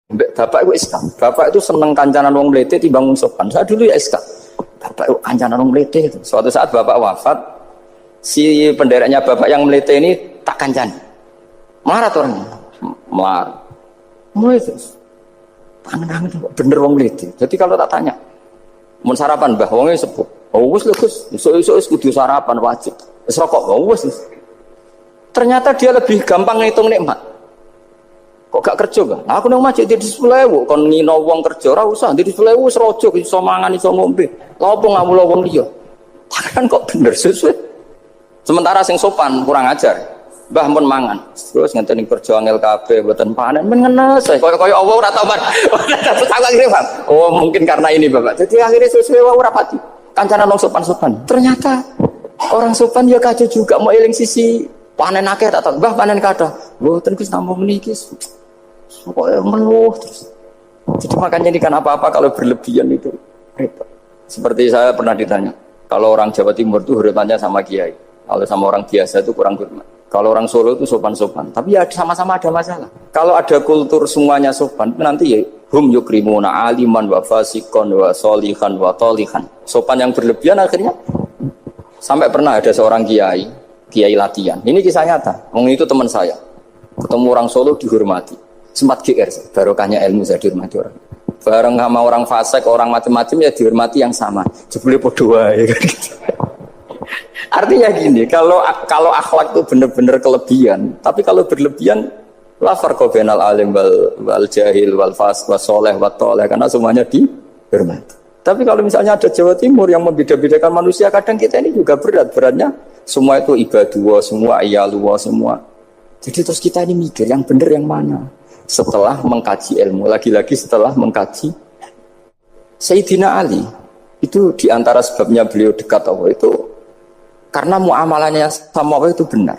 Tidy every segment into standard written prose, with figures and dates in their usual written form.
Mbak bapak itu SK. Bapak itu seneng kancanan wong mlete timbang wong sopan. Saya dulu ya SK. Bapak itu kancanan wong mlete itu. Suatu saat bapak wafat, si pendereknya bapak yang mlete ini tak kancani. Marah tuh orang. Marah. Mulai terus. Tangan-tangan bener wong mlete. Jadi kalau tak tanya, mau sarapan Mbah wongnya sepuh. Oh wis lho Gus, esuk-esuk kudu sarapan wajib. Wis rokok, oh wis. Ternyata dia lebih gampang ngitung nikmat. Kok gak kerja kan? Nah, aku nang masjid di 10.000 kon ngino wong kerja ora usah di 10.000 wis rojo iso mangan iso ngombe. Lha opo ngamulo wong liya? Kan kok bener sesuai. Sementara sing sopan kurang ajar. Mbah mun mangan. Terus ngenteni kerja angel kabeh mboten panen men ngenes. Kaya Allah ora tau man. Oh, mungkin karena ini Bapak. Jadi akhirnya sesuai ora pati. Kancanan wong sopan-sopan. Ternyata orang sopan ya kaca juga mau eling sisi panen akeh tak tahu. Mbah panen kathah. Mboten Gus namung niki. Pokoknya meluh terus. Jadi makanya ini kan apa-apa kalau berlebihan itu repot. Seperti saya pernah ditanya, kalau orang Jawa Timur itu hormatnya sama kiai, kalau sama orang biasa itu kurang hormat. Kalau orang Solo itu sopan-sopan, tapi ya sama-sama ada masalah. Kalau ada kultur semuanya sopan, nanti ya hum yukrimuna aliman wa fasikon wa solihan wa tolihan. Sopan yang berlebihan akhirnya sampai pernah ada seorang kiai latihan. Ini kisah nyata. Wong itu teman saya. Ketemu orang Solo dihormati. Sempat GR, barokahnya ilmu saya dihormati orang. Bareng sama orang fasik, orang macam-macam ya dihormati yang sama. Jebule podo wae kan gitu. Artinya gini, kalau akhlak itu benar-benar kelebihan, tapi kalau berlebihan la farqa bainal alim wal jahil wal fas was saleh wat thaleh karena semuanya dihormati. Tapi kalau misalnya ada Jawa Timur yang membeda-bedakan manusia, kadang kita ini juga beratnya semua itu ibadullah, semua iyalullah semua. Jadi terus kita ini mikir yang benar yang mana? Setelah mengkaji ilmu, lagi-lagi setelah mengkaji Sayyidina Ali itu diantara sebabnya beliau dekat Allah itu karena muamalahnya sama Allah itu benar.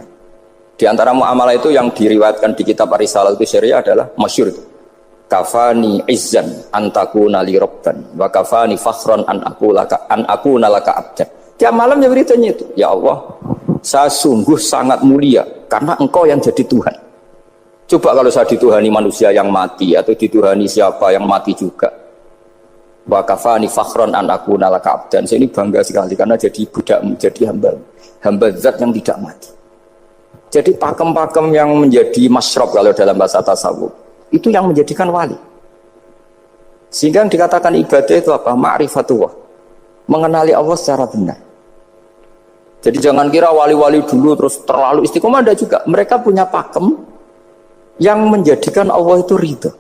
Diantara muamalah itu yang diriwayatkan di kitab Ar-Risalah itu syariah adalah masyhur itu. Kafani izzan antakuna li rabban wa kafani fakhran an aku nalaka abdan. Tiap malam ya beritanya itu, ya Allah, saya sungguh sangat mulia karena engkau yang jadi Tuhan. Coba kalau saya dituhani manusia yang mati atau dituhani siapa yang mati juga. Wa kafani fakhran an aku nalaka abdan. Saya ini bangga sekali karena jadi budakmu, jadi hamba zat yang tidak mati. Jadi pakem-pakem yang menjadi masyrab kalau dalam bahasa tasawuf itu yang menjadikan wali. Sehingga yang dikatakan ibadah itu apa? Ma'rifatullah. Mengenali Allah secara benar. Jadi jangan kira wali-wali dulu terus terlalu istiqomah, ada juga. Mereka punya pakem yang menjadikan Allah itu ridho.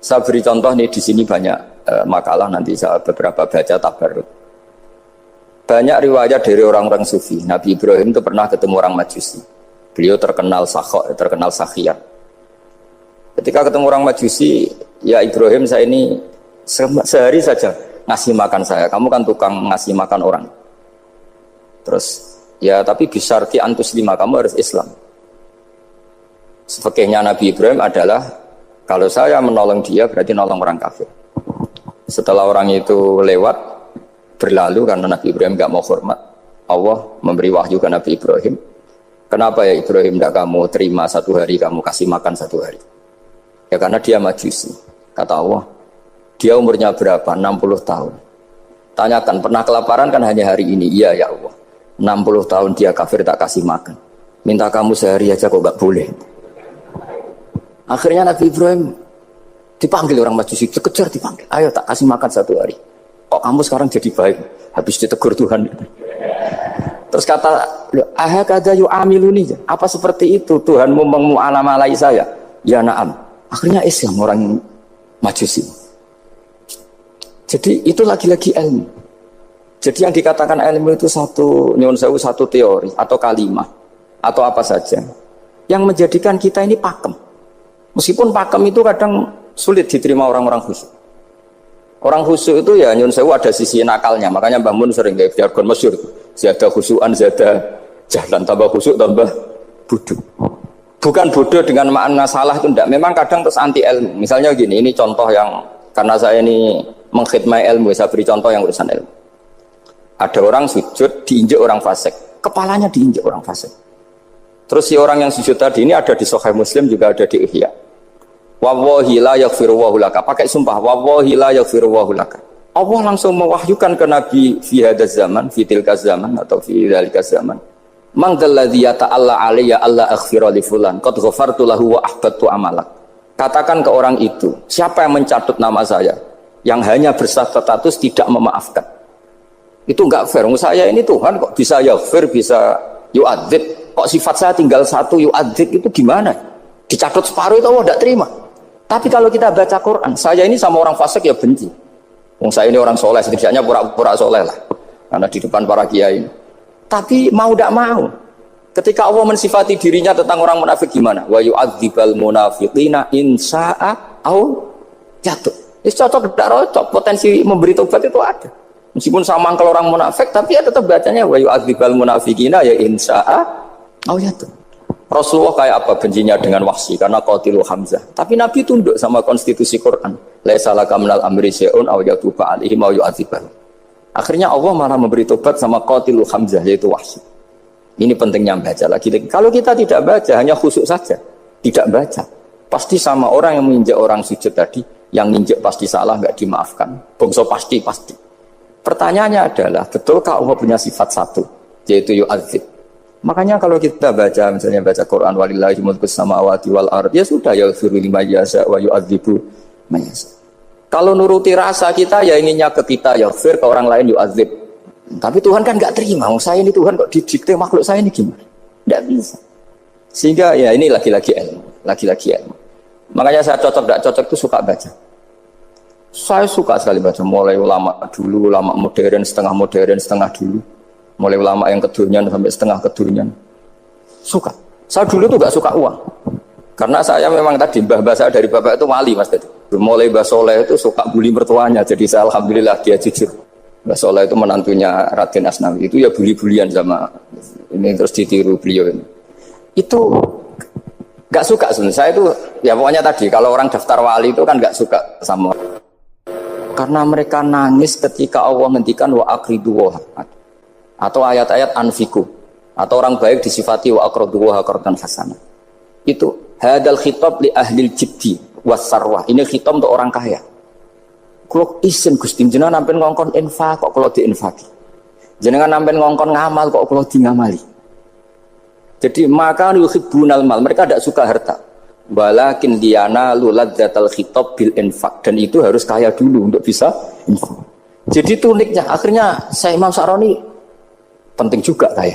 Saya beri contoh nih di sini banyak makalah nanti saya beberapa baca tabarruk. Banyak riwayat dari orang-orang sufi. Nabi Ibrahim itu pernah ketemu orang Majusi. Beliau terkenal sakhiyah. Ketika ketemu orang Majusi, ya Ibrahim saya ini sehari saja ngasih makan saya. Kamu kan tukang ngasih makan orang. Terus ya tapi bisyarti antus lima, kamu harus Islam. Fikihnya Nabi Ibrahim adalah kalau saya menolong dia berarti nolong orang kafir. Setelah orang itu lewat berlalu karena Nabi Ibrahim gak mau hormat, Allah memberi wahyu ke Nabi Ibrahim. Kenapa ya Ibrahim tidak kamu terima satu hari, kamu kasih makan satu hari? Ya karena dia Majusi. Kata Allah, dia umurnya berapa? 60 tahun. Tanyakan, pernah kelaparan kan hanya hari ini? Iya ya Allah. 60 tahun dia kafir tak kasih makan. Minta kamu sehari aja kok gak boleh. Akhirnya Nabi Ibrahim dipanggil orang Majusi, dikejar dipanggil. Ayo tak kasih makan satu hari. Kok kamu sekarang jadi baik? Habis ditegur Tuhan. Terus kata, ahakadha yu'amiluni. Apa seperti itu Tuhanmu mengu'alamalai saya? Ya na'am. Akhirnya Islam orang Majusi. Jadi itu lagi-lagi ilmu. Jadi yang dikatakan ilmu itu satu teori atau kalimat atau apa saja yang menjadikan kita ini pakem. Meskipun pakem itu kadang sulit diterima orang-orang khusyuk. Orang khusyuk itu ya nyun sewu ada sisi nakalnya. Makanya Mbah Mun sering kayak jargon masyhur. Zada khusyuan, zada jalan, tambah khusyuk, tambah bodoh. Bukan bodoh dengan makna salah itu enggak. Memang kadang terus anti ilmu. Misalnya gini, ini contoh yang karena saya ini mengkhidmati ilmu, saya beri contoh yang urusan ilmu. Ada orang sujud diinjek orang fasik, kepalanya diinjek orang fasik. Terus si orang yang sujud tadi ini ada di Sahih Muslim juga ada di Ihya. Wallahi la yaghfiru wa laka. Pakai sumpah, wallahi la yaghfiru wa laka. Allah langsung mewahyukan ke Nabi fi hadzal zaman, fi tilka zaman atau fi dzalika zaman. Man dzalladzi yata'alla alayya alla aghfira li fulan qad ghafartu lahu wa ahbattu amalak. Katakan ke orang itu, siapa yang mencatut nama saya yang hanya berstatus tidak memaafkan. Itu enggak fair. Saya ini Tuhan kok bisa yaghfir, bisa yu'adzib. Kok sifat saya tinggal satu yu'adzib, itu gimana? Dicatut separuh itu Allah tidak terima. Tapi kalau kita baca Quran, saya ini sama orang fasik ya benci. Saya ini orang soleh, setidaknya pura-pura soleh lah. Karena di depan para kiai. Tapi mau tidak mau, ketika Allah mensifati dirinya tentang orang munafik gimana? Wa yu'adzibal munafiqina in sya'a au jatuh. Itu cocok tidak cocok, potensi memberi tobat itu ada. Meskipun sama kalau orang munafik, tapi ya tetap bacanya wa yu'adzibal munafiqina ya in sya'a au jatuh. Rasulullah kayak apa bencinya dengan Wahsy karena qatilu Hamzah. Tapi Nabi tunduk sama konstitusi Quran. Laisa laka minal amri syai'un aw yatuba alaihim aw yu'adzibahum. Akhirnya Allah malah memberi tobat sama qatilu Hamzah yaitu Wahsy. Ini pentingnya baca lagi. Kalau kita tidak baca, hanya khusyuk saja, tidak baca, pasti sama orang yang menginjak orang sujud tadi, yang menginjak pasti salah, nggak dimaafkan. Bongso pasti. Pertanyaannya adalah, betulkah Allah punya sifat satu, yaitu yu'adzib? Makanya kalau kita baca, misalnya baca Quran, walillahi mulkus samawati wal ard, ya sudah, yaghfiru liman yasha wa yu'adzibu man yasha. Kalau nuruti rasa kita, ya inginnya ke kita, yaghfir, ke orang lain yu'adzib. Tapi Tuhan kan nggak terima, saya ini Tuhan kok didikte makhluk saya ini gimana? Nggak bisa. Sehingga ya ini lagi-lagi ilmu. Makanya saya cocok nggak cocok itu suka baca. Saya suka sekali baca, mulai ulama dulu, ulama modern, setengah dulu. Mulai ulama yang kedunian sampai setengah kedunian. Suka. Saya dulu tuh gak suka uang. Karena saya memang tadi mbah saya dari bapak itu wali Mas tadi. Mulai Mbah Soleh itu suka bully mertuanya. Jadi saya alhamdulillah dia jujur. Mbah Soleh itu menantunya Raden Asnawi. Itu ya bully-bulian sama ini terus ditiru beliau ini. Itu gak suka sebenarnya. Saya itu ya pokoknya tadi kalau orang daftar wali itu kan gak suka sama. Karena mereka nangis ketika Allah ngendikan wa aqridu wa atau ayat-ayat anfiku atau orang baik disifati wa aqraduha qardan hasanah. Itu hadal khitab li ahlil jiddi wasarwah. Ini khitab untuk orang kaya. Kalau isin Gusti jenengan nampen ngongkon infak kok kalau diinfaki. Jenengan nampen ngongkon ngamal kok kalau di ngamali. Jadi maka yuhibbunal mal, mereka tidak suka harta. Walakin diana luladzatal khitab bil infak, dan itu harus kaya dulu untuk bisa infak. Jadi itu uniknya. Akhirnya saya Imam Sa'roni penting juga kaya.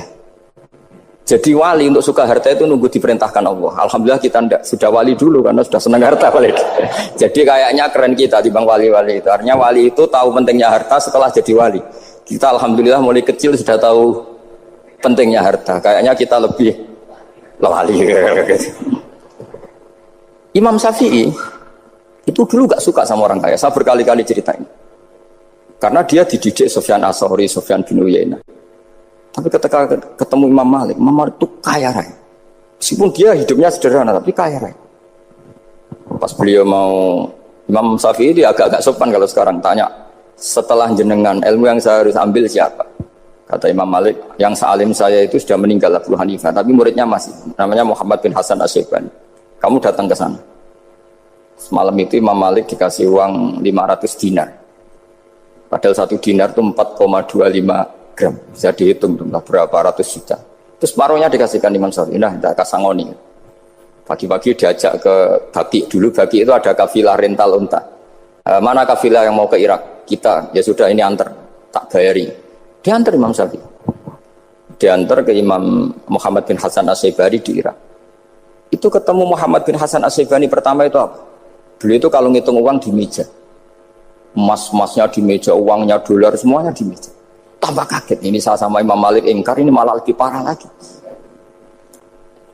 Jadi wali untuk suka harta itu nunggu diperintahkan Allah. Alhamdulillah kita enggak, sudah wali dulu karena sudah senang harta wali. Jadi kayaknya keren kita dibanding wali-wali itu. Artinya wali itu tahu pentingnya harta setelah jadi wali. Kita alhamdulillah mulai kecil sudah tahu pentingnya harta. Kayaknya kita lebih wali. Imam Syafi'i itu dulu gak suka sama orang kaya. Saya berkali-kali ceritain. Karena dia dididik Sufyan As-Tsauri, Sufyan bin Uyainah. Tapi ketika ketemu Imam Malik itu kaya raya. Meskipun dia hidupnya sederhana, tapi kaya raya. Pas beliau mau, Imam Syafi'i dia agak-agak sopan kalau sekarang tanya, setelah jenengan ilmu yang saya harus ambil siapa? Kata Imam Malik, yang sealim saya itu sudah meninggal Abu Hanifah, tapi muridnya masih, namanya Muhammad bin Hasan Asy-Syaibani. Kamu datang ke sana. Semalam itu Imam Malik dikasih uang 500 dinar. Padahal 1 dinar itu 4,25 gram, bisa dihitung berapa ratus juta. Terus separuhnya dikasihkan Imam Syafi'i. Nah, tidak kasangoni. Pagi-pagi diajak ke Baki. Dulu Baki itu ada kafilah rental unta. Mana kafilah yang mau ke Irak? Kita, ya sudah ini antar, tak bayari. Diantar Imam Syafi'i. Diantar ke Imam Muhammad bin Hasan Asy-Syaibani di Irak. Itu ketemu Muhammad bin Hasan Asy-Syaibani pertama itu apa? Beliau itu kalau ngitung uang di meja. Emas-emasnya di meja, uangnya dolar, semuanya di meja. Tambah kaget, ini saya sama Imam Malik ingkar, ini malah lebih parah lagi.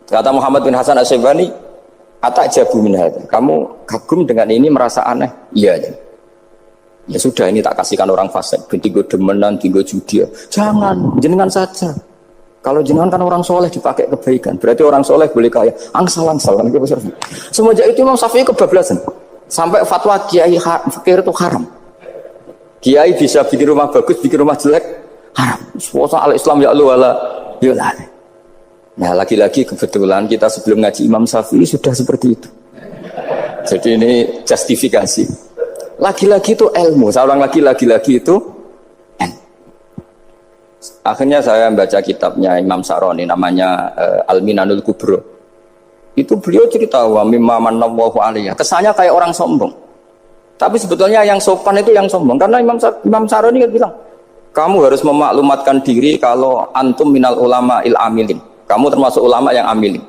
Kata Muhammad bin Hasan Asy-Syaibani, "Atajabu min hadza." Kamu kagum dengan ini, merasa aneh? Iya. Ya sudah, ini tak kasihkan orang fasik, tinggo demenan, tinggo judi. Jangan, jenengan saja. Kalau jenengan kan orang soleh dipakai kebaikan, berarti orang soleh boleh kaya. Angsal-angsal kan gitu. Semenjak itu Imam Syafi'i kebablasan. Sampai fatwa kiai fakir itu haram. Kiai bisa bikin rumah bagus, bikin rumah jelek, haram. Suasa al-Islam ya Allah wala yulah. Nah lagi-lagi kebetulan kita sebelum ngaji Imam Syafi'i sudah seperti itu. Jadi ini justifikasi. Lagi-lagi itu ilmu. Saya ulang lagi itu akhirnya saya baca kitabnya Imam Saroni namanya Al-Minanul Kubro. Itu beliau cerita wa mimma manallahu alaihi. Kesannya kayak orang sombong. Tapi sebetulnya yang sopan itu yang sombong. Karena Imam Saroni kan bilang, kamu harus memaklumatkan diri kalau antum minal ulama il amilin. Kamu termasuk ulama yang amilin.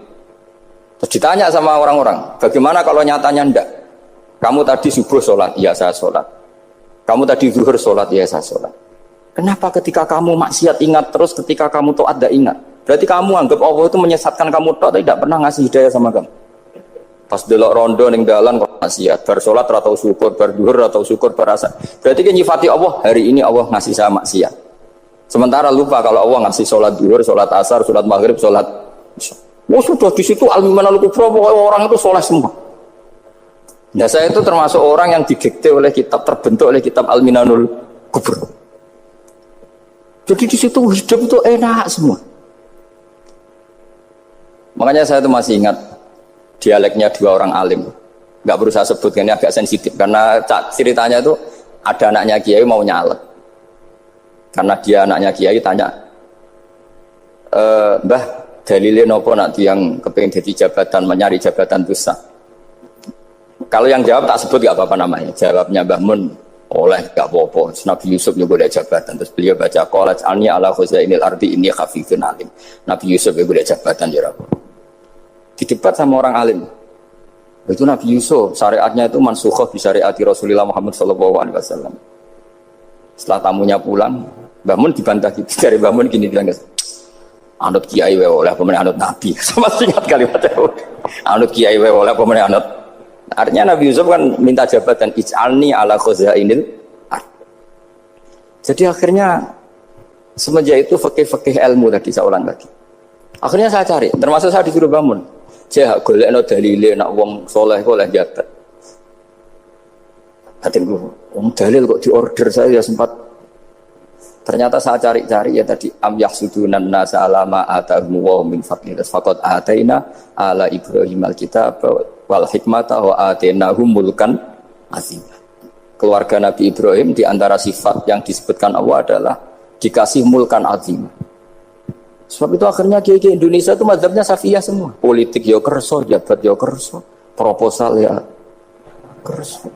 Terus ditanya sama orang-orang, bagaimana kalau nyatanya ndak? Kamu tadi subuh sholat, iya saya sholat. Kamu tadi zuhur sholat, iya saya sholat. Kenapa ketika kamu maksiat ingat terus, ketika kamu taat tidak ingat? Berarti kamu anggap Allah itu menyesatkan kamu taat, tidak pernah ngasih hidayah sama kamu. Pas delok rondo ning dalan kok maksiat, bar sholat atau syukur, bar zuhur atau syukur, bar asar. Berarti kan nyifati Allah, hari ini Allah ngasih saya maksiat. Sementara lupa kalau Allah ngasih sholat zuhur, sholat asar, sholat maghrib, sholat isya. Oh sudah di situ Al-Minanul Kubro, orang itu soleh semua. Nah saya itu termasuk orang yang didikte oleh kitab, terbentuk oleh kitab Al-Minanul Kubro. Jadi di situ hidup itu enak semua. Makanya saya itu masih ingat dialeknya dua orang alim. Nggak perlu saya sebut, ini agak sensitif karena ceritanya itu ada anaknya kiai mau nyalek. Karena dia anaknya kiai tanya, Mbah, dalilnya nopo nanti yang kepengen jadi jabatan, mencari jabatan besar. Kalau yang jawab tak sebut gak apa-apa namanya. Jawabnya Mbah Mun, oleh gak apa-apa. Nabi Yusuf juga ada jabatan. Terus beliau baca qalat alni ala khuzainil ardi inni khafifun alim. Nabi Yusuf juga ada jabatan ya Rabb. Didebat sama orang alim. Itu Nabi Yusuf syariatnya itu mansukhoh di syariati Rasulullah Muhammad SAW. Setelah tamunya pulang, Mbah Mun dibantah gitu. Dari Mbah Mun gini bilang, anut kiai wae oleh pemenang anut nabi. Sama ingat kalimatnya. Anut kiai wae oleh pemenang anut. Artinya Nabi Yusuf kan minta jabatan ij'alni ala khuzainil ard. Jadi akhirnya semenjak itu fikih-fikih ilmu tadi saya ulang lagi. Akhirnya saya cari, termasuk saya disuruh bangun. Saya golekno dalile nak wong soleh kok oleh jabat. Hatinku, wong dalil kok diorder saya ya sempat. Ternyata saya cari-cari ya tadi am yahsudunan nasa alama atahum wa min fadlillah faqad ataina ala Ibrahim alkitab wal hikmata wa atainahum mulkan azim. Keluarga Nabi Ibrahim di antara sifat yang disebutkan Allah adalah dikasih mulkan azim. Sebab itu akhirnya kiai Indonesia itu mazhabnya Safiyah semua. Politik ya kerso, jabat ya kerso, proposal ya kerso.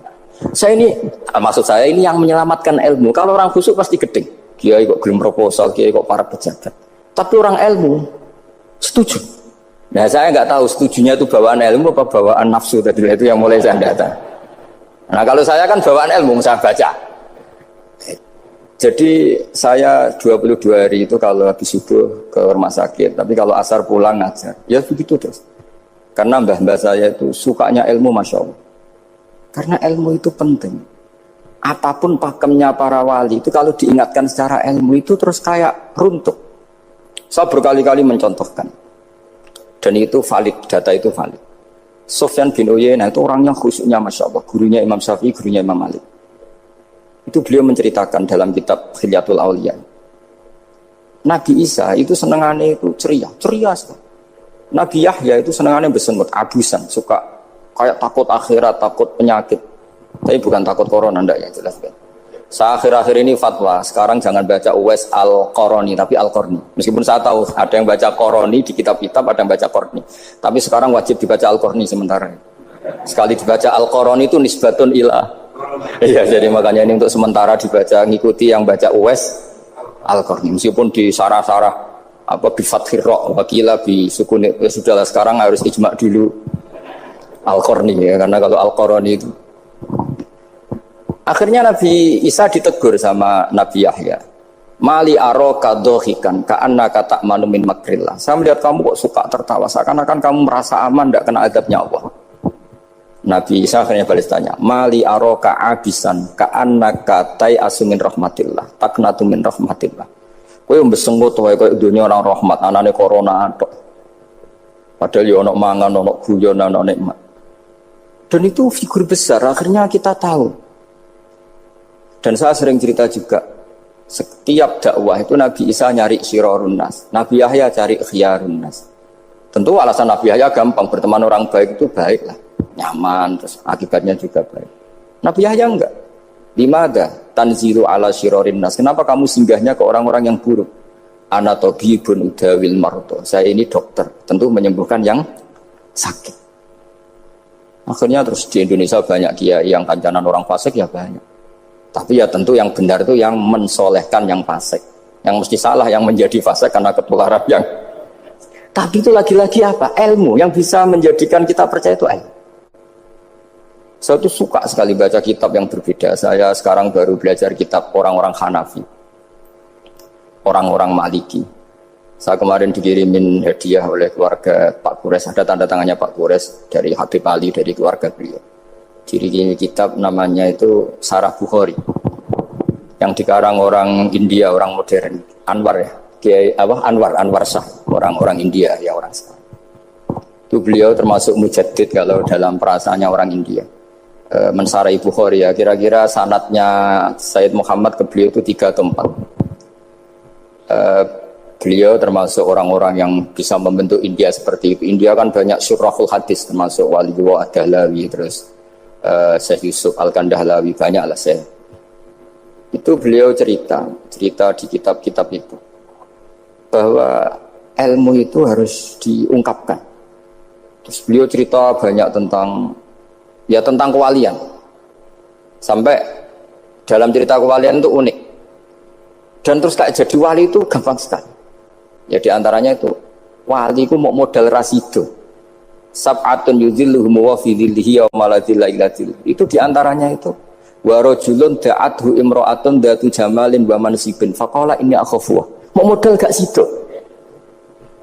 Saya ini maksud saya ini yang menyelamatkan ilmu. Kalau orang khusyuk pasti gedeng. Kiai kok gelem proposal, kiai kok para pejabat. Tapi orang ilmu setuju. Nah saya nggak tahu setujunya itu bawaan ilmu apa bawaan nafsu tadi itu yang mulai saya data. Nah kalau saya kan bawaan ilmu saya baca. Jadi saya 22 hari itu kalau habis subuh ke rumah sakit, tapi kalau asar pulang ngajar. Ya begitu terus. Karena mbah-mbah saya itu sukanya ilmu Masya Allah. Karena ilmu itu penting. Apapun pakemnya para wali itu kalau diingatkan secara ilmu itu terus kayak runtuh. Saya berkali-kali mencontohkan. Dan itu valid, data itu valid. Sufyan bin Uyainah itu orang yang khusyuknya Masya Allah. Gurunya Imam Syafi'i, gurunya Imam Malik. Itu beliau menceritakan dalam kitab Khilyatul Auliya. Nabi Isa itu senangannya itu ceria sekali. Nabi Yahya itu senangannya bersenut, abusan, suka kayak takut akhirat, takut penyakit. Tapi bukan takut corona, enggak ya jelas kan. Saya akhir-akhir ini fatwa, sekarang jangan baca Uwais Al-Qarani, tapi Al-Qarni. Meskipun saya tahu ada yang baca Qarani di kitab-kitab, ada yang baca Qarni. Tapi sekarang wajib dibaca Al-Qarni sementara. Sekali dibaca Al-Qarani itu nisbatun ilah. Iya, jadi makanya ini untuk sementara dibaca, ngikuti yang baca Uwais Al-Qarni. Meskipun di sarah-sarah apa bifathir ra wakila bi sukun, ya sudahlah sekarang harus ijma dulu Al-Qarni ya, karena kalau Al-Qarani itu akhirnya Nabi Isa ditegur sama Nabi Yahya. Mali aroka dohikan ka'annaka ta'manu min makrillah. Saya melihat kamu kok suka tertawa, seakan-akan kamu merasa aman tidak kena azabnya Allah. Nabi Isa akhirnya balas tanya, Mali aroka abisan ka'annaka tai'asu min rahmatillah taknatu min rahmatillah. Kowe mbesengut wae koyo dunia orang rahmat, anane corona tok. Padahal yo ono mangan, ono guyon, ono nikmat. Dan itu figur besar, akhirnya kita tahu. Dan saya sering cerita juga, setiap dakwah itu Nabi Isa nyari syirarun nas, Nabi Yahya cari khiyarun nas. Tentu alasan Nabi Yahya gampang, berteman orang baik itu baik lah. nyaman, terus akibatnya juga baik. Nabi Yahya enggak. Limada tanzilu ala syirarin nas. Kenapa kamu singgahnya ke orang-orang yang buruk? Ana tabibun udawil marto. Saya ini dokter, tentu menyembuhkan yang sakit. Akhirnya terus di Indonesia banyak kiai yang kancanan orang fasik ya banyak. Tapi ya tentu yang benar itu yang mensolehkan yang fasik. Yang mesti salah yang menjadi fasik karena ketularan yang. Tapi itu lagi-lagi apa? Ilmu yang bisa menjadikan kita percaya itu ilmu. Saya tuh suka sekali baca kitab yang berbeda. Saya sekarang baru belajar kitab orang-orang Hanafi, orang-orang Maliki. Saya kemarin dikirimin hadiah oleh keluarga Pak Kures. Ada tanda tangannya Pak Kures dari Habib Ali, dari keluarga beliau. Dikirimin kitab namanya itu Sarah Bukhari, yang dikarang orang India, orang modern, Anwar ya, Anwar Shah, orang-orang India ya orang sekarang. Itu beliau termasuk mujaddid kalau dalam perasaannya orang India. Mensarai Bukhari ya, kira-kira sanadnya Sayyid Muhammad ke beliau itu 3 atau 4. Beliau termasuk orang-orang yang bisa membentuk India seperti itu. India kan banyak syurahul hadis, termasuk Waliullah Ad-Dahlawi, terus Syekh Yusuf Al-Kandahlawi, banyak lah saya. Itu beliau cerita di kitab-kitab itu bahwa ilmu itu harus diungkapkan. Terus beliau cerita banyak tentang kewalian. Sampai dalam cerita kewalian itu unik. Dan terus kayak jadi wali itu gampang sekali. Ya diantaranya itu wali itu mau modal rasido. Sab'atun yudhilluhum wa fi dhillihi yawma la dhilla illa dhilluh. Itu diantaranya itu wa rajulun da'athu imra'atun datu jamalin wa mansibin faqala inni akhafu. Mau modal gak sido.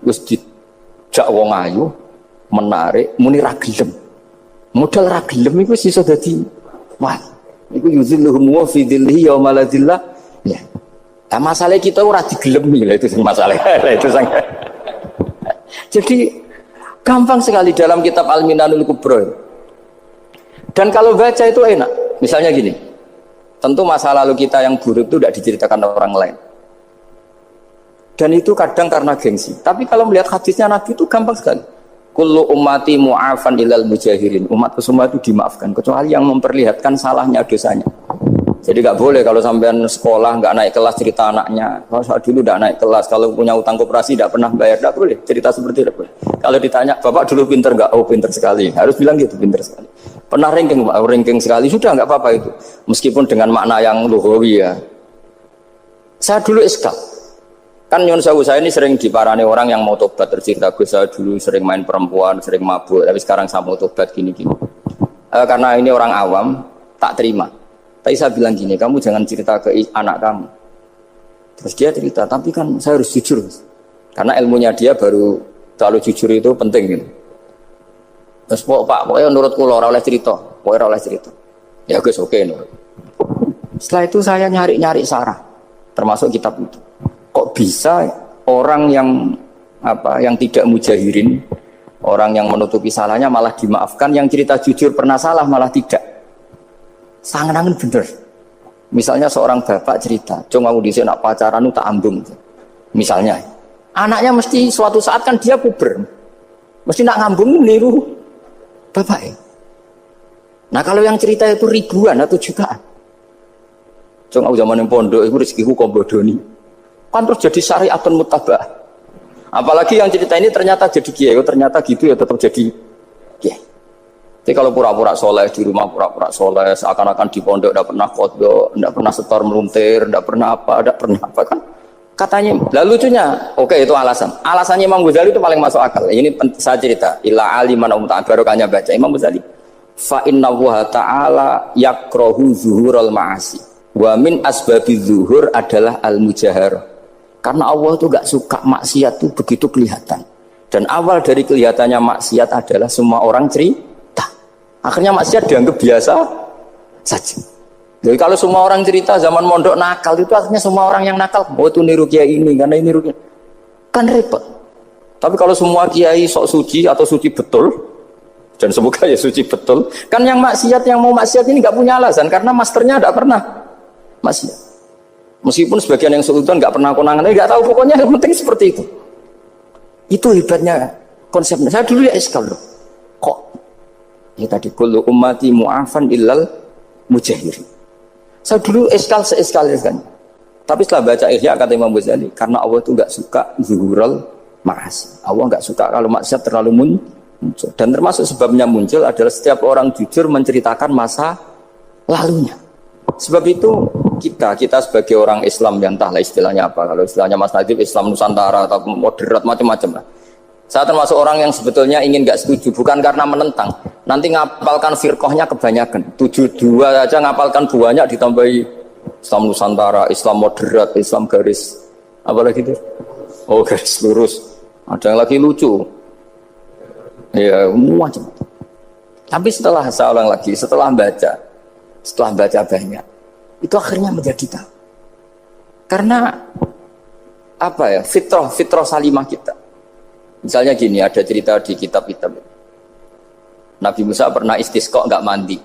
Wis dijak wong ayu menarik muni ra gelem. Modal ra gelem iku iso dadi wah. Iku yuzilluhum wa fi dhillihi yauma la dhilla. Ya. Nah, masalah kita ora digelemi lah itu masalah. Itu sangat. Jadi gampang sekali dalam kitab Al-Minanul Kubra. Dan kalau baca itu enak. Misalnya gini. Tentu masa lalu kita yang buruk itu tidak diceritakan orang lain. Dan itu kadang karena gengsi. Tapi kalau melihat hadisnya Nabi itu gampang sekali. Kullu ummati mu'afan ilal mujahirin. Umatku semua itu dimaafkan kecuali yang memperlihatkan salahnya dosanya. Jadi nggak boleh kalau sampean sekolah nggak naik kelas cerita anaknya. Kalau saya dulu nggak naik kelas, kalau punya utang koperasi nggak pernah bayar, nggak boleh cerita seperti itu. Kalau ditanya bapak dulu pinter nggak? Oh pinter sekali. Harus bilang gitu, pinter sekali. Pernah ranking sekali sudah nggak apa-apa itu. Meskipun dengan makna yang lugawi ya. Saya dulu iskal. Kan nyun sewu saya ini sering diparani orang yang mau tobat, tercerita gue saya dulu sering main perempuan, sering mabuk, tapi sekarang saya mau tobat gini-gini. Karena ini orang awam, tak terima. Tapi saya bilang gini, kamu jangan cerita ke anak kamu. Terus dia cerita, tapi kan saya harus jujur. Karena ilmunya dia baru terlalu jujur itu penting gitu. Terus Pak, pokoknya menurut kula ora oleh cerita, pokoknya ora oleh cerita. Ya guys, oke nurut. Setelah itu saya nyari-nyari sarah, termasuk kitab itu. Kok bisa orang yang tidak mujahirin, orang yang menutupi salahnya malah dimaafkan, yang cerita jujur pernah salah malah tidak. Sangat bener. Misalnya seorang bapak cerita, "Cung aku dhisik nak pacaran tak ambung." Misalnya, anaknya mesti suatu saat kan dia puber. Mesti nak ngambung niru bapak. Nah, kalau yang cerita itu ribuan atau jutaan. Cung aku zaman yang pondok itu rezekiku kok bodoni. Kan terus jadi syariatun muttaba'ah. Apalagi yang cerita ini ternyata jadi kiai, ternyata gitu ya tetap jadi kiai. Jadi kalau pura-pura soleh di rumah, pura-pura soleh, seakan-akan di pondok tidak pernah kodok, tidak pernah setor meluntir, tidak pernah apa kan? Katanya, lalu lucunya, oke itu alasan. Alasannya Imam Ghazali itu paling masuk akal. Ini saya cerita, ila aliman barokahnya baca Imam Ghazali. Fa inna wa ta'ala yakrohu zuhurul ma'asi. Wa min asbabi zuhur adalah al-mujahar. Karena Allah itu gak suka maksiat itu begitu kelihatan. Dan awal dari kelihatannya maksiat adalah semua orang cerita. Akhirnya maksiat dianggap biasa saja. Jadi kalau semua orang cerita zaman mondok nakal itu akhirnya semua orang yang nakal. Oh itu niru kiai ini karena ini niru kiai. Kan repot. Tapi kalau semua kiai sok suci atau suci betul, dan semoga ya suci betul, kan yang maksiat yang mau maksiat ini gak punya alasan karena masternya gak pernah maksiat. Meskipun sebagian yang sultan nggak pernah konangan, nggak tahu pokoknya yang penting seperti itu. Itu hebatnya konsepnya. Saya dulu ya eskal loh. Kok Ya tadi kullu ummati mu'afan illal mujahirin. Saya dulu seeskal kan. Tapi setelah baca Ihya kata Imam Ghazali, karena Allah itu enggak suka zuhurul ma'asi. Allah enggak suka kalau maksiat terlalu muncul. Dan termasuk sebabnya muncul adalah setiap orang jujur menceritakan masa lalunya. Sebab itu kita sebagai orang Islam yang entahlah istilahnya apa, kalau istilahnya Mas Najib Islam Nusantara atau moderat macam-macam lah. Saya termasuk orang yang sebetulnya ingin nggak setuju, bukan karena menentang. Nanti ngapalkan firqahnya kebanyakan, 72 aja ngapalkan banyak ditambahi Islam Nusantara, Islam moderat, Islam garis apa lagi itu? Oh garis lurus. Ada yang lagi lucu. Ya macam. Tapi setelah saya ulang lagi, setelah baca banyak, itu akhirnya menjadi tahu. Karena apa ya, fitrah salimah kita. Misalnya gini, ada cerita di kitab-kitab. Nabi Musa pernah istisqa nggak mandi,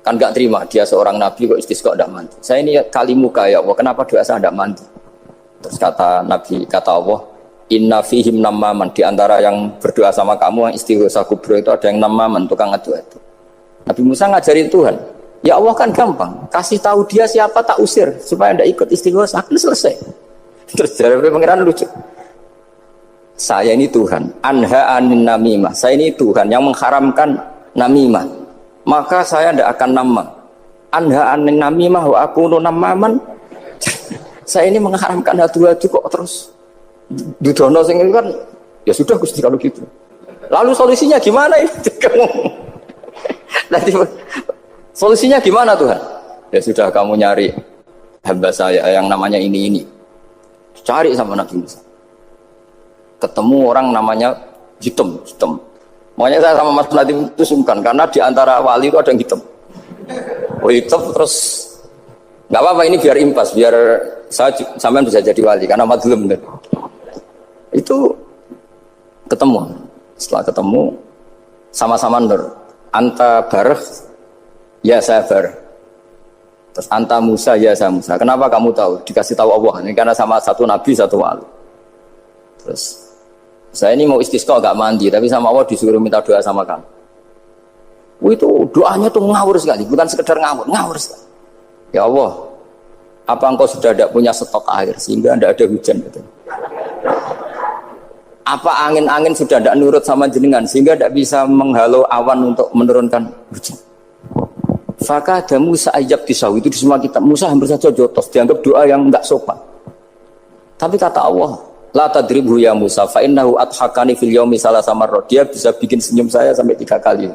kan nggak terima, dia seorang nabi kok istisqa nggak mandi. Saya ini kali muka ya Allah, kenapa doa saya nggak mandi? Terus kata Allah, inna fihim namaman, di antara yang berdoa sama kamu yang istighosa kubro itu ada yang namaman, tukang ngedoa itu. Nabi Musa ngajarin Tuhan, ya Allah kan gampang, kasih tahu dia siapa tak usir supaya tidak ikut istighosa, akan selesai. Terus dari pengiran lucu, saya ini Tuhan, anha anin namimah, saya ini Tuhan yang mengharamkan namimah, maka saya tidak akan nama. Anha anin namimah wa akunu namaman, saya ini mengharamkan hadu-hadu kok terus dudono sing kan, ya sudah Gusti kalau gitu. Lalu solusinya gimana ini? Nanti solusinya gimana Tuhan? Ya sudah kamu nyari hamba saya yang namanya ini. Cari sama Nabi Musa. Ketemu orang namanya hitam. Makanya saya sama Mas Nadim itu sungkan karena di antara wali itu ada yang hitam. Oh hitam terus nggak apa-apa ini biar impas, biar saya sampean bisa jadi wali karena madlum deh. Itu ketemu. Setelah ketemu sama-sama nur. Anta bareh, ya saya bareh. Terus anta Musa, ya saya Musa. Kenapa kamu tahu? Dikasih tahu Allah. Ini karena sama satu nabi, satu wali. Terus saya ini mau istisqa gak mandi, tapi sama Allah disuruh minta doa sama kamu. Itu doanya tuh ngawur sekali, bukan sekedar ngawur sekali. Ya Allah, apa engkau sudah tidak punya stok air sehingga tidak ada hujan? Gitu. Apa angin-angin sudah tidak nurut sama jenengan sehingga tidak bisa menghalau awan untuk menurunkan hujan? Fakah ada Musa ajab kisah itu di semua kitab. Musa hampir saja jotos, dianggap doa yang enggak sopan. Tapi kata Allah, la tadribhu ya Musa fa innahu adhakani fil yaumi salasa marrat. Dia bisa bikin senyum saya sampai 3 kali.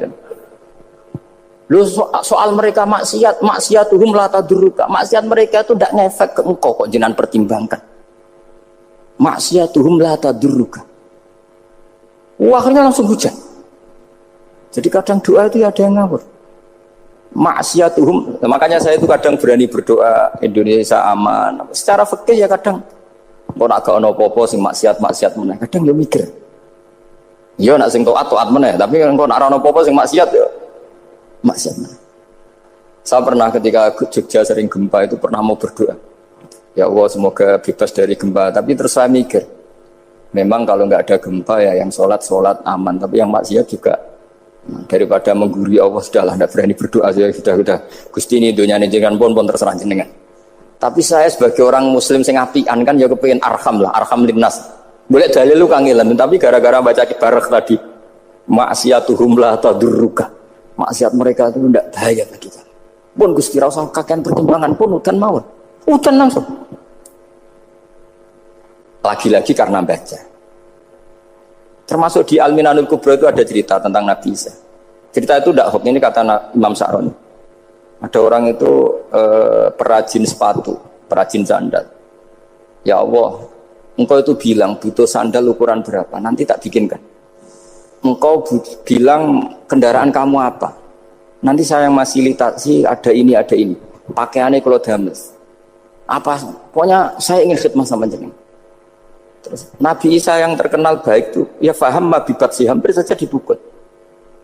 Lu soal mereka maksiatuhum la tadurruka. Maksiat mereka itu tidak ngefek ke engkau kok jenengan pertimbangkan. Maksiatuhum la tadurruka. Akhirnya langsung hujan. Jadi kadang doa itu ada yang ngawur. Maksiatuhum, makanya saya itu kadang berani berdoa Indonesia aman. Secara fikih ya kadang kok nak gak ono apa-apa sing maksiat meneh. Kadang ya mikir. Ya nak sing taat meneh, tapi kok nak ono apa-apa sing maksiat ya maksiat meneh. Saya pernah ketika Jogja sering gempa itu pernah mau berdoa. Ya Allah semoga bebas dari gempa, tapi terus saya mikir. Memang kalau nggak ada gempa ya yang sholat aman, tapi yang maksiat juga daripada menggurui Allah sudahlah, tidak berani berdoa sudah Gusti ini dunia ini jangan pun terserah jenengan. Tapi saya sebagai orang Muslim sing apian kan ya kepengin arham linnas. Boleh dalil lu kangelan, tapi gara-gara baca kibarek tadi maksiatuhum la tadurruka. Maksiat mereka itu tidak bahaya bagi kita. Pun Gusti ra usah kakean pertimbangan pun udan mawon. Udan langsung. Lagi-lagi karena baca. Termasuk di Al-Minanul Kubra itu ada cerita tentang Nabi Isa. Cerita itu tidak hoax, ini kata Imam Sa'roni. Ada orang itu perajin sepatu, perajin sandal. Ya Allah, engkau itu bilang butuh sandal ukuran berapa, nanti tak bikinkan. Engkau bilang kendaraan kamu apa, nanti saya fasilitasi ada ini. Pakaiannya kalau dames. Apa, pokoknya saya ingin khidmah sama jenengan. Terus Nabi Isa yang terkenal baik itu ya faham mabibat sih hampir saja dipukul.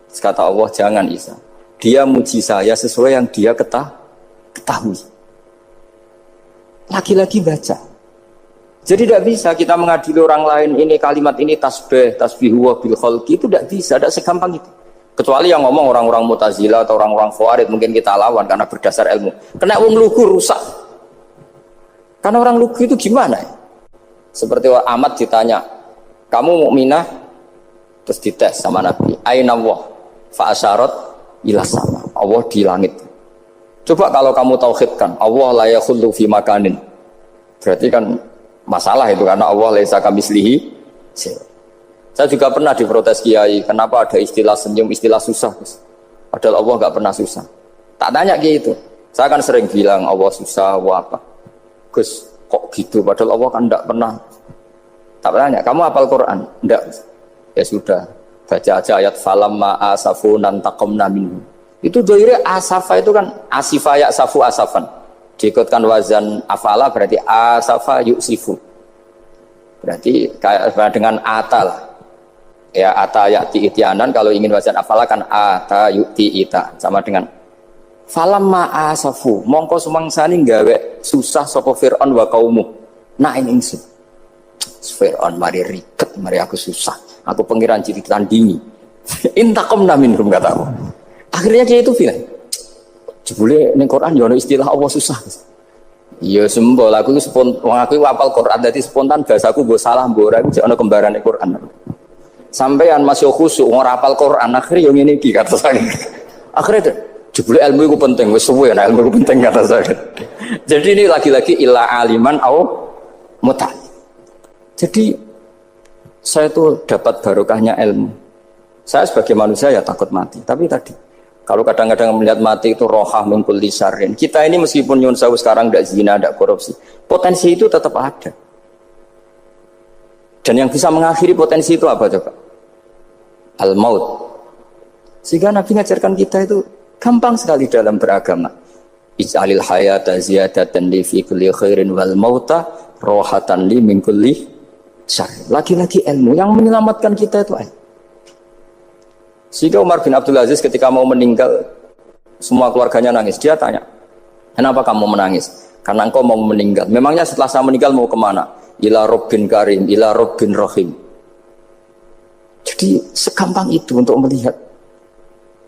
Terus kata Allah jangan Isa, dia muji saya sesuai yang dia ketahui. Lagi-lagi baca. Jadi tidak bisa kita mengadili orang lain ini kalimat ini tasbih wa bil khalqi itu tidak bisa, tidak segampang itu. Kecuali yang ngomong orang-orang Mu'tazilah atau orang-orang Khawarij mungkin kita lawan karena berdasar ilmu. Kena wong lugu rusak. Karena orang lugu itu gimana ya? Seperti Ahmad ditanya, kamu mukminah? Terus dites sama Nabi, aina Allah fa asyarat ila sama. Allah di langit. Coba kalau kamu tauhidkan, Allah la yakhullu fi makanin. Berarti kan masalah itu karena Allah laisa kamitslihi. Saya juga pernah diprotes kiai, kenapa ada istilah senyum, istilah susah. Padahal Allah enggak pernah susah. Tak tanya gitu. Saya kan sering bilang Allah susah, Allah apa. Gus, kok gitu? Padahal Allah kan enggak pernah. Tak tanya, kamu hafal Quran? Enggak. Ya sudah, baca aja ayat falamma asafunan taqamna minhum. Itu doire asafa itu kan asifa ya safu asafan. Diikutkan wazan afala berarti asafa yusifu. Berarti kayak dengan ata lah. Ya ata ya'ti ityanan, kalau ingin wazan afala kan ata yu'ti ita, sama dengan falamma asafu mongko sumangsani gawe susah sapa Fir'aun wa qaumuh nah ing ingsun. Fir'aun mari riket, mari aku susah, aku pengiran ciri tandingi intakomna minhum kata aku. Akhirnya dia itu bilang jebule ning Quran ya ono istilah Allah susah. Iya sembol aku itu wong aku hafal Quran dadi spontan bahasaku mbok salah mbok ora iki ono kembarane Quran. Sampeyan masih khusyuk ora hafal Quran akhirnya yo ngene iki kata saya. Akhirnya jebule ilmu itu penting wis suwe nek ilmu itu penting kata saya. Jadi ini lagi-lagi illa aliman au muta. Jadi saya itu dapat barokahnya ilmu. Saya sebagai manusia ya takut mati, tapi tadi kalau kadang-kadang melihat mati itu rohah min kulli syarrin. Kita ini meskipun nyun sewu sekarang tidak zina, tidak korupsi, potensi itu tetap ada. Dan yang bisa mengakhiri potensi itu apa coba? Al-maut. Sehingga Nabi mengajarkan kita itu gampang sekali dalam beragama. Ij'alil hayata ziyadatan li fi kulli khairin wal mauta rohatan li min kulli syarrin. Lagi-lagi ilmu yang menyelamatkan kita itu ilmu. Sehingga Umar bin Abdul Aziz ketika mau meninggal, semua keluarganya nangis. Dia tanya, kenapa kamu menangis? Karena engkau mau meninggal. Memangnya setelah saya meninggal mau kemana? Ila Rabbin Karim, ila Rabbin Rahim. Jadi segampang itu untuk melihat.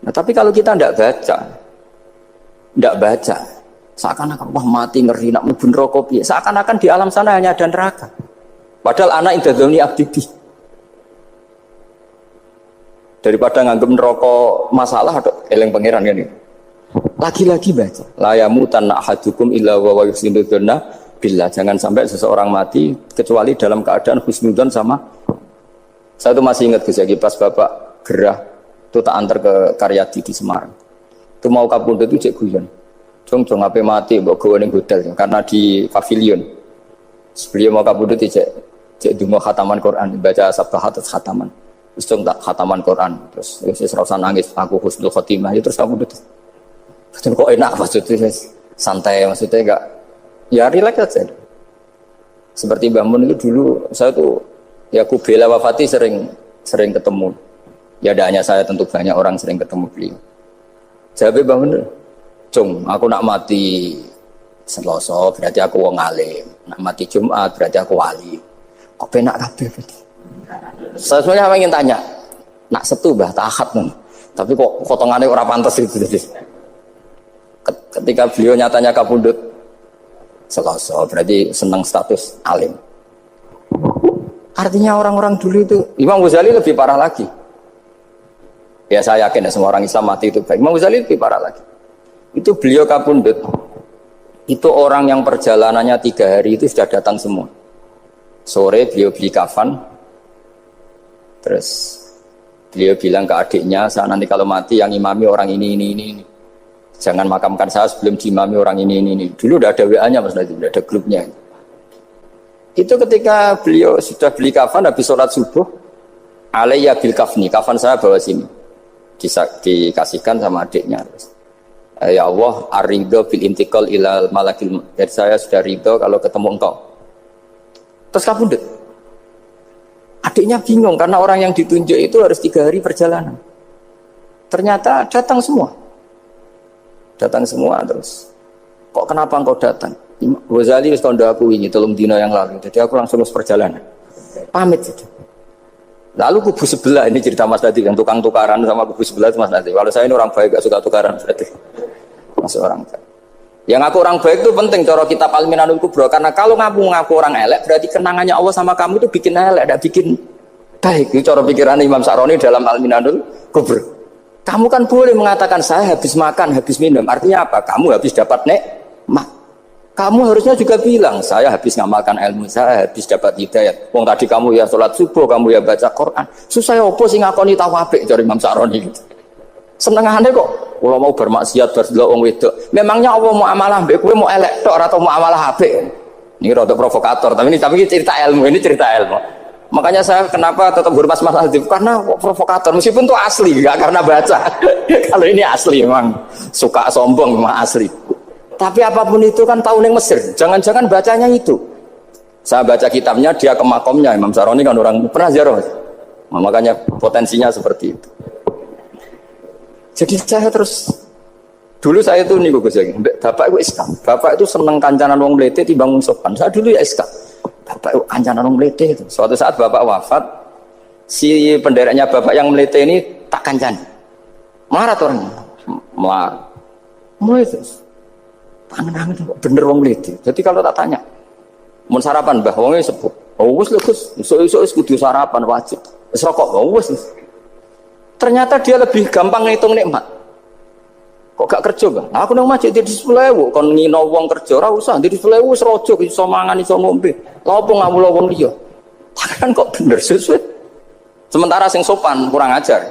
Nah, tapi kalau kita tidak baca, seakan-akan wah mati ngeri nak mlebu neraka piye. Seakan-akan di alam sana hanya ada neraka. Padahal anak idadzoni abdi. Daripada nganggep neraka masalah atau eleng pangeran kan ini. Lagi-lagi baca. La yamutan ahadukum illa wa yuhsinudzanna billah. Jangan sampai seseorang mati kecuali dalam keadaan husnudzon sama. Saya tuh masih ingat Gus Yagi pas Bapak gerah itu tak antar ke Karyadi di Semarang. Itu mau kapundhut itu cek guyon. Jong ape mati mbok gawe ning hotel karena di pavilion. Sebelum mau kapundhut cek donga khataman Quran, baca sabbahat khataman. Terus dong tak khataman Quran, terus serasa nangis, aku husnul khotimah, ya terus aku betul. Betul kok enak maksudnya, santai maksudnya enggak, ya relax aja. Seperti Mbah Mun itu dulu, saya tuh, ya aku bela wafati sering ketemu. Ya ada hanya saya, tentu banyak orang sering ketemu beliau. Jawabnya Mbah Mun, Cung, aku nak mati Selasa berarti aku wong alim, nak mati Jumat berarti aku wali. Kok penak kabeh berarti? Saya sebenarnya ingin tanya, nak Setu Mbah Tahat nih, tapi kok potongannya ora pantas itu. Ketika beliau nyatanya kapundhut Selasa, berarti senang status alim. Artinya orang-orang dulu itu, Imam Ghazali lebih parah lagi. Ya saya yakin ya semua orang Islam mati itu baik. Imam Ghazali lebih parah lagi. Itu beliau kapundhut, itu orang yang perjalanannya 3 hari itu sudah datang semua. Sore beliau beli kafan. Terus beliau bilang ke adiknya, saya nanti kalau mati yang imami orang ini. Jangan makamkan saya sebelum diimami orang ini. Dulu udah ada WA-nya Mas Nabi, udah ada grupnya. Itu ketika beliau sudah beli kafan habis sholat subuh, alayya bil kafni, kafan saya bawa sini. Dikasihkan sama adiknya. Ya Allah, ar-ridho bil intiqal ilal malakil. Jadi saya sudah ridho kalau ketemu engkau. Terus kapundhut. Adiknya bingung karena orang yang ditunjuk itu harus 3 hari perjalanan. Ternyata datang semua terus. Kok kenapa engkau datang? Ghazali wis kandha aku wingi 3 dina yang lalu. Jadi aku langsung lulus perjalanan. Pamit saja. Lalu kubu sebelah, ini cerita Mas Nadi yang tukang tukaran sama kubu sebelah itu Mas Nadi. Kalau saya ini orang baik, gak suka tukaran berarti masuk orang baik. Yang ngaku orang baik itu penting cara kitab Al-Minanul Kubra, karena kalau ngaku orang elek berarti kenangannya Allah sama kamu itu bikin elek, tidak bikin baik. Itu cara pikiran Imam Sa'roni dalam Al-Minanul Kubra. Kamu kan boleh mengatakan saya habis makan, habis minum, artinya apa? Kamu habis dapat nikmat. Kamu harusnya juga bilang, saya habis ngamalkan ilmu, saya habis dapat hidayat. Wong tadi kamu ya sholat subuh, kamu ya baca Quran. Susah opo sing ngakoni tahu apik dari Imam Sa'roni gitu. Senengane kok, kalau mau bermaksiat berdelok wong wedok. Memangnya Allah mau amalah mbek kowe mau elek tok atau mau amalah apik? Ini rada provokator, tapi ini cerita ilmu, ini cerita ilmu. Makanya saya kenapa tetap hormat Mas Aldi, karena provokator meskipun itu asli, enggak karena baca. Kalau ini asli memang suka sombong memang asli. Tapi apapun itu kan tahu neng Mesir. Jangan-jangan bacanya itu. Saya baca kitabnya, dia ke makomnya. Imam Sa'roni kan orang pernah ziarah. Nah, makanya potensinya seperti itu. Jadi saya terus dulu saya itu nih Gus ya. Bapak itu Islam. Bapak itu seneng kancanan wong mlete timbang wong sopan. Saya dulu ya Islam. Bapak itu kancanan wong mlete itu. Suatu saat bapak wafat, si pendereknya bapak yang mlete ini tak kancani. Marah orangnya. Marah. Mulai terus. Tangan-tangan bener wong mlete. Jadi kalau tak tanya, mau sarapan mbah wonge sepuh. Oh wis lho Gus, esuk-esuk kudu sarapan wajib. Wis rokok, oh wis. Ternyata dia lebih gampang ngitung nikmat. Kok gak kerja, Bang? Aku nang masjid di 10.000, kon ngino wong kerja ora usah, di 10.000 wis rojo iso mangan iso ngombe. Lha opo ngamulo wong liya? Kan kok bener sesuai. Sementara sing sopan kurang ajar.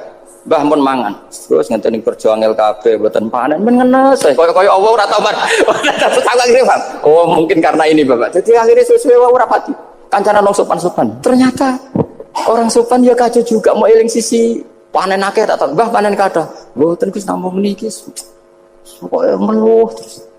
Mbah mun mangan, terus ngenteni kerja angel kabeh mboten panen men ngenes. Kaya Allah ora tau man. Oh, mungkin karena ini Bapak. Jadi akhirnya sesuai wae ora pati. Kancanan wong sopan-sopan. Ternyata orang sopan ya kacau juga mau eling sisi panen akeh tak tahu. Mbah panen kathah. Mboten Gus namung niki. Pokoke meluh terus.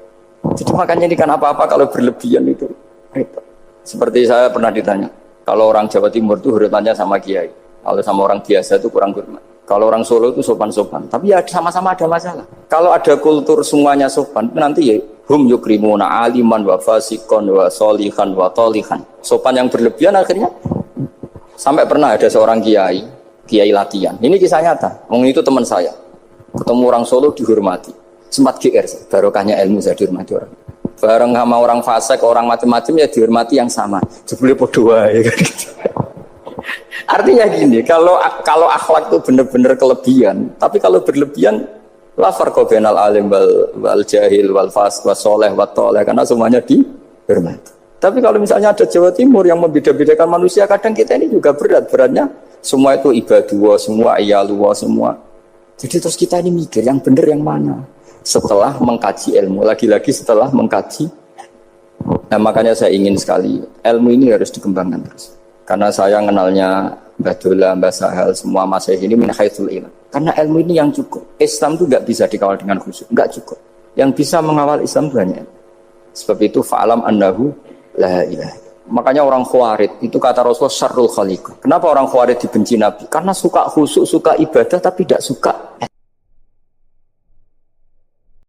Jadi makanya ini kan apa-apa kalau berlebihan itu repot. Seperti saya pernah ditanya, kalau orang Jawa Timur itu hormatnya sama kiai. Kalau sama orang biasa itu kurang hormat. Kalau orang Solo itu sopan-sopan, tapi ya sama-sama ada masalah. Kalau ada kultur semuanya sopan, nanti ya hum yukrimuna aliman wa fasikon wa solihan wa tolihan. Sopan yang berlebihan akhirnya sampai pernah ada seorang kiai latihan. Ini kisah nyata. Wong itu teman saya. Ketemu orang Solo dihormati. Sempat GR, barokahnya ilmu saya dihormati orang. Bareng sama orang fasik, orang macam-macam ya dihormati yang sama. Jebule padha wae gitu. Artinya gini, kalau akhlak itu benar-benar kelebihan, tapi kalau berlebihan la farqa bainal alim wal jahil wal fas was soleh wat toleh, karena semuanya dihormati. Tapi kalau misalnya ada Jawa Timur yang membeda-bedakan manusia, kadang kita ini juga beratnya semua itu ibadullah, semua iyalullah semua. Jadi terus kita ini mikir yang benar yang mana? Setelah mengkaji ilmu, lagi-lagi setelah mengkaji. Nah makanya saya ingin sekali ilmu ini harus dikembangkan terus. Karena saya kenalnya Mbah Dola, Mbah Sahal, semua masyayikh ini min haitsul ilm. Karena ilmu ini yang cukup. Islam itu enggak bisa dikawal dengan khusyuk, enggak cukup. Yang bisa mengawal Islam banyak. Sebab itu fa'alam annahu la ilaha. Makanya orang Khawarij itu kata Rasulullah syarrul khaliq. Kenapa orang Khawarij dibenci Nabi? Karena suka khusyuk, suka ibadah tapi tidak suka